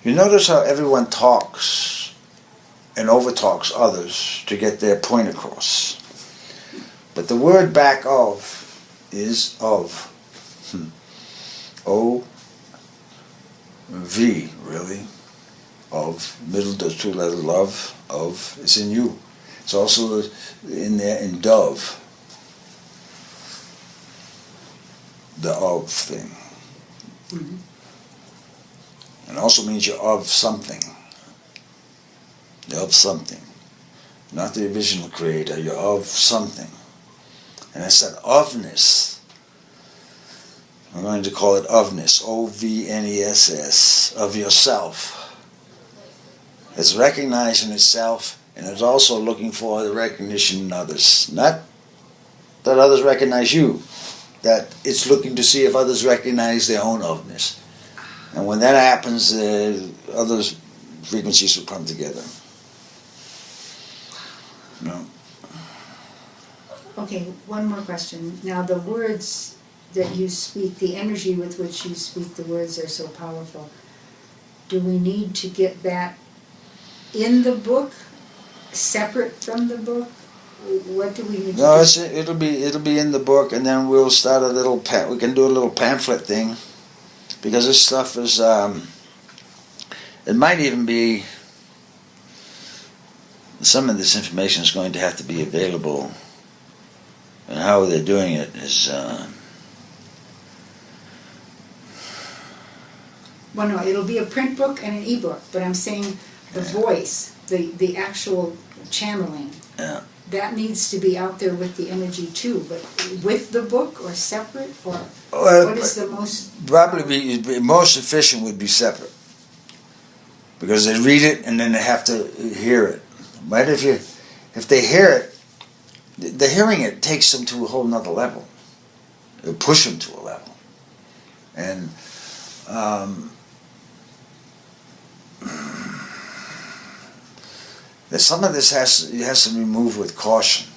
you notice how everyone talks and overtalks others to get their point across. But the word back of is of. O-V, really. Of, middle, the two-letter love, of, is in you. It's also in there in dove. The of thing. Mm-hmm. And also means you're of something. You're of something. Not the original creator, you're of something. And it's that ofness. I'm going to call it ofness, O-V-N-E-S-S, of yourself. It's recognizing itself, and it's also looking for the recognition in others. Not that others recognize you, that it's looking to see if others recognize their own ofness. And when that happens, other frequencies will come together. No. Okay, one more question. Now the words that you speak, the energy with which you speak the words are so powerful. Do we need to get that in the book, separate from the book? What do we need to do? No, it'll be in the book, and then we'll start a little we can do a little pamphlet thing, because this stuff is it might even be, some of this information is going to have to be available, and how they're doing it is well, no, it'll be a print book and an e-book, but I'm saying the voice, the actual channeling. Yeah. That needs to be out there with the energy too, but with the book or separate, or what is the most... Probably be most efficient would be separate, because they read it and then they have to hear it. But if they hear it, the hearing it takes them to a whole nother level. It'll push them to a level. And some of this has to be moved with caution.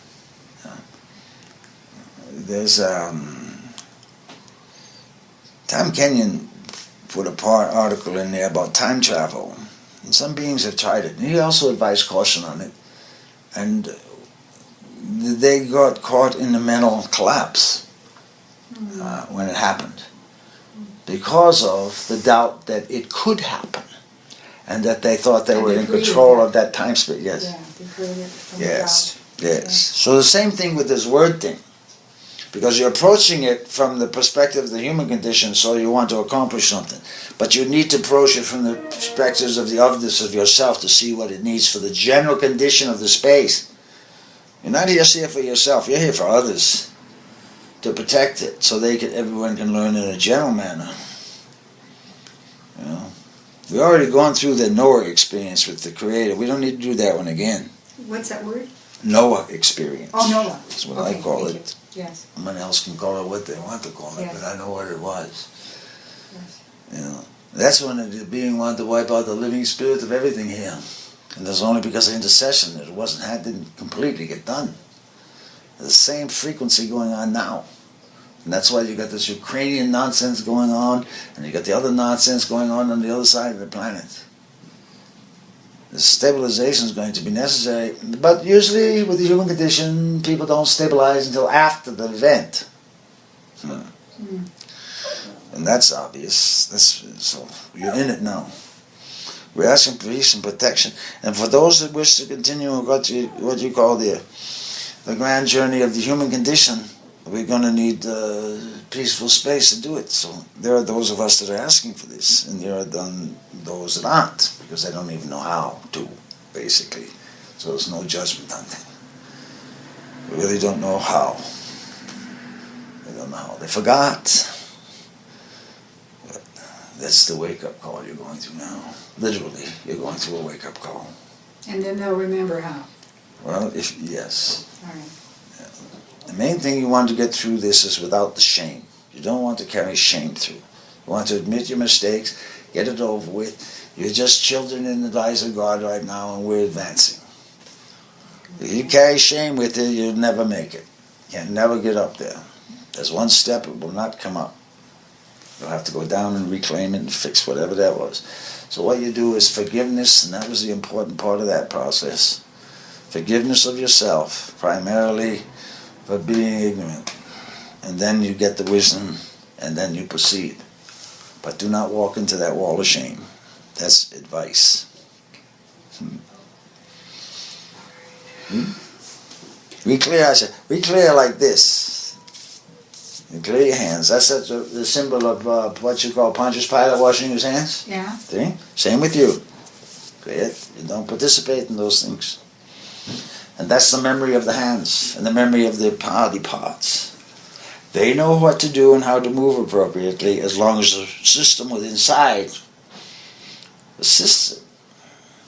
There's Tom Kenyon put a article in there about time travel, and some beings have tried it. And he also advised caution on it, and they got caught in the mental collapse when it happened, because of the doubt that it could happen. and that they thought they And were they in created control that. of that time space. Yes. Yeah, they created it from Yes. without. Yes. So the same thing with this word thing. Because you're approaching it from the perspective of the human condition, so you want to accomplish something. But you need to approach it from the perspectives of the otherness of yourself to see what it needs for the general condition of the space. You're not just here for yourself, you're here for others. To protect it, so everyone can learn in a general manner. You know? We've already gone through the Noah experience with the Creator. We don't need to do that one again. What's that word? Noah experience. Oh, Noah. That's what Okay, I call thank it. you. Yes. Someone else can call it what they want to call it, Yes. but I know what it was. Yes. You know, that's when the being wanted to wipe out the living spirit of everything here, and that's only because of intercession that didn't completely get done. The same frequency going on now, and that's why you got this Ukrainian nonsense going on, and you got the other nonsense going on the other side of the planet. The stabilization is going to be necessary, but usually with the human condition, people don't stabilize until after the event. And that's obvious. So you're in it now. We're asking for peace and protection, and for those that wish to continue what you call the grand journey of the human condition, we're going to need peaceful space to do it. So there are those of us that are asking for this, and there are those that aren't, because they don't even know how to, basically. So there's no judgment on them. We really don't know how. They don't know how. They forgot. But that's the wake-up call you're going through now. Literally, you're going through a wake-up call. And then they'll remember how. Well, yes. All right. The main thing you want to get through this is without the shame. You don't want to carry shame through. You want to admit your mistakes, get it over with. You're just children in the eyes of God right now, and we're advancing. If you carry shame with you, you'll never make it. You'll never get up there. There's one step, it will not come up. You'll have to go down and reclaim it and fix whatever that was. So what you do is forgiveness, and that was the important part of that process. Forgiveness of yourself, primarily for being ignorant. And then you get the wisdom, and then you proceed. But do not walk into that wall of shame. That's advice. We clear like this. You clear your hands. That's the symbol of what you call Pontius Pilate washing his hands. Yeah. See? Same with you. Clear it. You don't participate in those things. And that's the memory of the hands and the memory of the body parts. They know what to do and how to move appropriately as long as the system within inside assists it.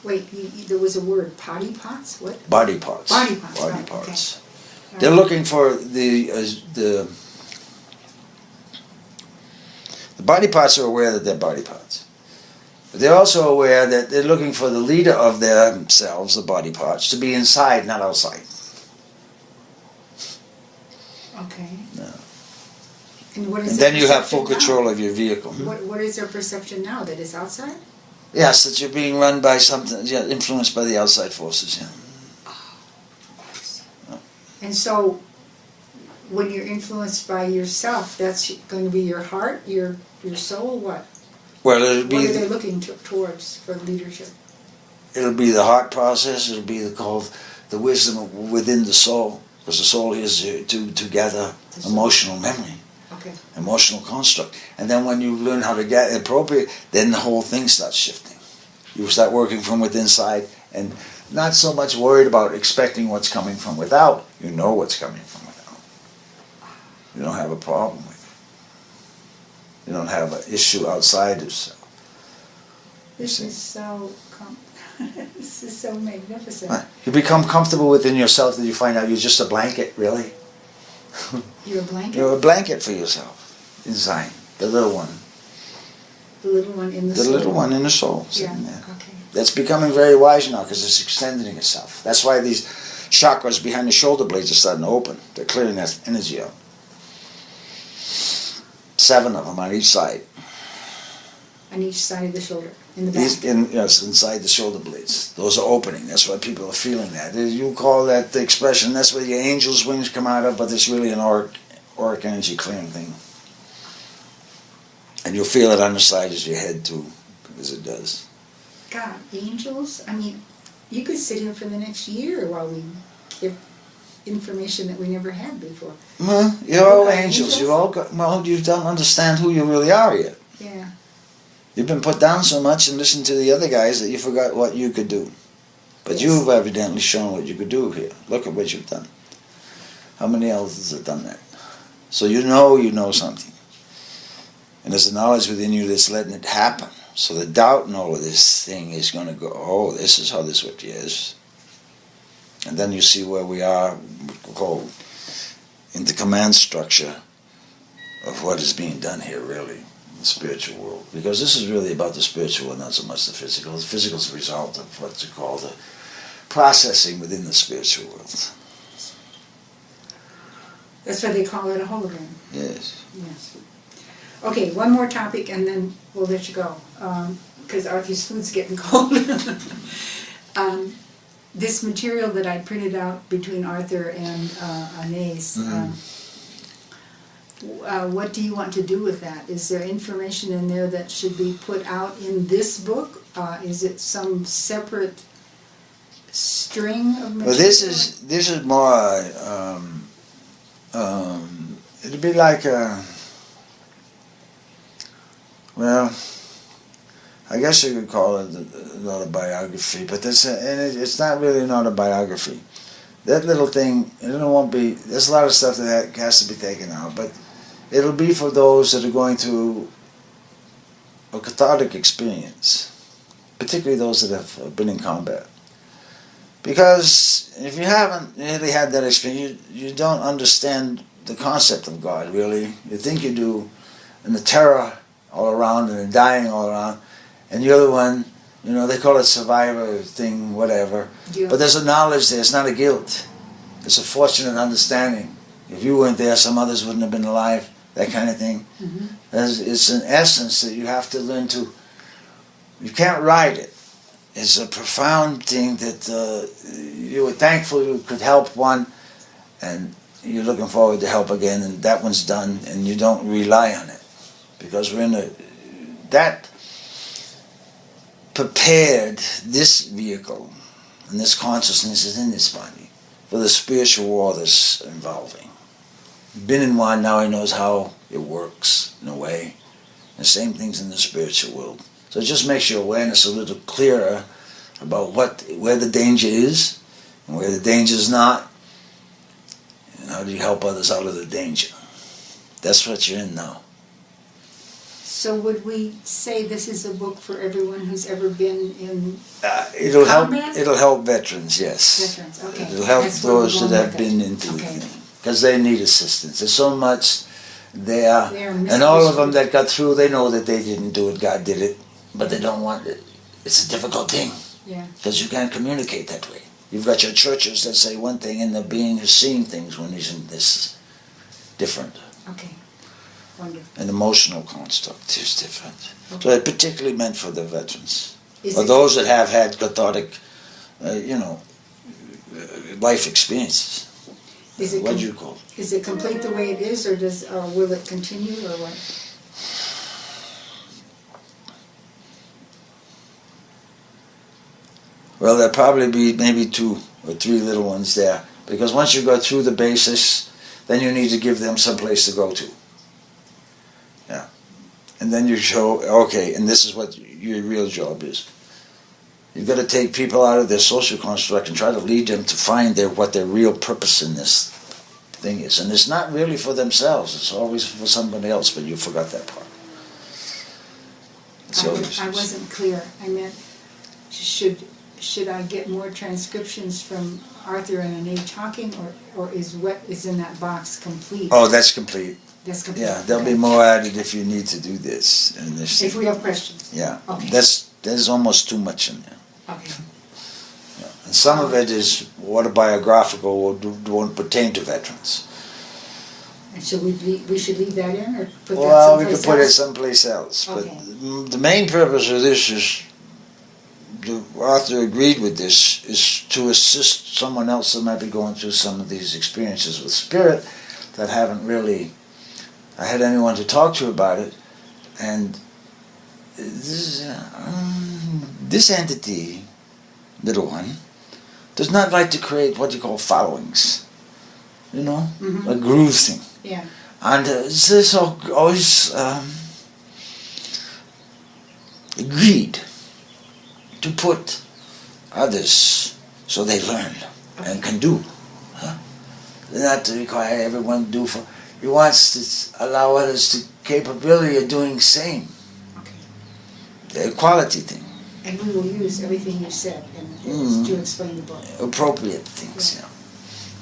Wait, there was a word, potty pots? What? Body parts. Body parts, Body right, parts. okay. They're looking for the body parts are aware that they're body parts. But they're also aware that they're looking for the leader of themselves, the body parts, to be inside, not outside. Okay. No. And what is And their then you have full perception now? control of your vehicle. What is their perception now? That it's outside? Yes, that you're being run by something, influenced by the outside forces, And so, when you're influenced by yourself, that's going to be your heart, your soul, what? Well, it'll What are they be looking towards for leadership? it'll be the heart process. It'll be called the wisdom within the soul, because the soul is to gather emotional memory, Okay. emotional construct. And then when you learn how to get appropriate, then the whole thing starts shifting. You start working from within side, and not so much worried about expecting what's coming from without. You know what's coming from without. You don't have a problem with it. You don't have an issue outside yourself. This is so this is so magnificent. Right. You become comfortable within yourself that you find out you're just a blanket, really. You're a blanket? You're a blanket for yourself inside, the little one. The little one in the The soul. little one in the soul. Yeah, Sitting there. okay. That's becoming very wise now because it's extending itself. That's why these chakras behind the shoulder blades are starting to open. They're clearing that energy out. 7 of them on each side. On each side of the shoulder, in the back. Yes, inside the shoulder blades. Those are opening. That's why people are feeling that. You call that the expression, that's where your angel's wings come out of, but it's really an auric energy clearing thing. And you'll feel it on the side of your head too, because it does. God, angels? I mean, you could sit here for the next year while we give information that we never had before. Well, you're all angels. angels? You all got, well, you don't understand who you really are yet. Yeah. You've been put down so much and listened to the other guys that you forgot what you could do. But Yes. you've evidently shown what you could do here. Look at what you've done. How many elders have done that? So you know something. And there's a knowledge within you that's letting it happen. So the doubt in all of this thing is going to go, oh, this is how this really is. And then you see where we are, go in the command structure of what is being done here, really, in the spiritual world. Because this is really about the spiritual world, not so much the physical. The physical is a result of what you call the processing within the spiritual world. That's why they call it a hologram. Yes. Yes. Okay, one more topic and then we'll let you go. Because Arthur's food's getting cold. This material that I printed out between Arthur and Anais, what do you want to do with that? Is there information in there that should be put out in this book? Is it some separate string of material? Well, this is more. It'd be like a. Well, I guess you could call it an autobiography, but it's not really an autobiography. That little thing, it won't be. There's a lot of stuff that has to be taken out, but it'll be for those that are going through a cathartic experience, particularly those that have been in combat. Because if you haven't really had that experience, you don't understand the concept of God, really. You think you do, and the terror all around, and the dying all around, and the other one, they call it survivor thing, whatever. Yeah. But there's a knowledge there, it's not a guilt. It's a fortunate understanding. If you weren't there, some others wouldn't have been alive, that kind of thing. Mm-hmm. It's an essence that you have to learn to, you can't write it. It's a profound thing that you were thankful you could help one, and you're looking forward to help again, and that one's done, and you don't rely on it. Because we're in that prepared this vehicle, and this consciousness is in this body, for the spiritual war that's involving. Been in one, now he knows how it works, in a way. The same things in the spiritual world. So it just makes your awareness a little clearer about where the danger is and where the danger is not, and how do you help others out of the danger. That's what you're in now. So would we say this is a book for everyone who's ever been in it'll combat? It'll help veterans, yes. Veterans, okay. It'll help That's those that have been into the thing. Because they need assistance. There's so much there. And all of them that got through, they know that they didn't do it, God did it. But they don't want it. It's a difficult thing. Yeah. Because you can't communicate that way. You've got your churches that say one thing, and the being is seeing things when he's in this different. Okay. Wonderful. An emotional construct is different. Okay. So it's particularly meant for the veterans. Or those that have had cathartic, life experiences. What do you call it? Is it complete the way it is, or will it continue, or what? Well, there'll probably be maybe 2 or 3 little ones there. Because once you go through the basis, then you need to give them some place to go to. Yeah. And then you show, okay, and this is what your real job is. You've got to take people out of their social construct and try to lead them to find what their real purpose in this thing is. And it's not really for themselves. It's always for somebody else, but you forgot that part. I wasn't clear. I meant, should I get more transcriptions from Arthur and Anais talking, or is what is in that box complete? Oh, that's complete. That's complete. Yeah, there'll be more added if you need to do this. And if we have questions. Yeah. Okay. There's almost too much in there. Okay. Yeah. And some of it is autobiographical, won't pertain to veterans. And should we should leave that in, or put that someplace else? Well, we could put it someplace else. Okay. But the main purpose of this is, the author agreed with this, is to assist someone else that might be going through some of these experiences with spirit that haven't really had anyone to talk to about it, and this entity, little one, does not like to create what you call followings. You know, a groove thing. Yeah. And this always agreed to put others so they learn and can do. Not to require everyone to do for. He wants to allow others the capability of doing same. Okay. The equality thing. And we will use everything you said to explain the book. Appropriate things, yeah.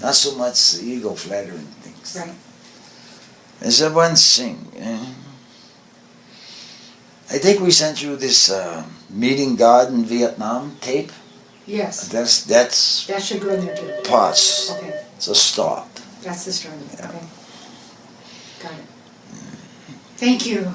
Not so much ego flattering things. Right. There's one thing. I think we sent you this Meeting God in Vietnam tape. Yes. That's That should go in there too. parts. Okay. It's a start. That's the start of it. Yeah. Okay. Got it. Thank you.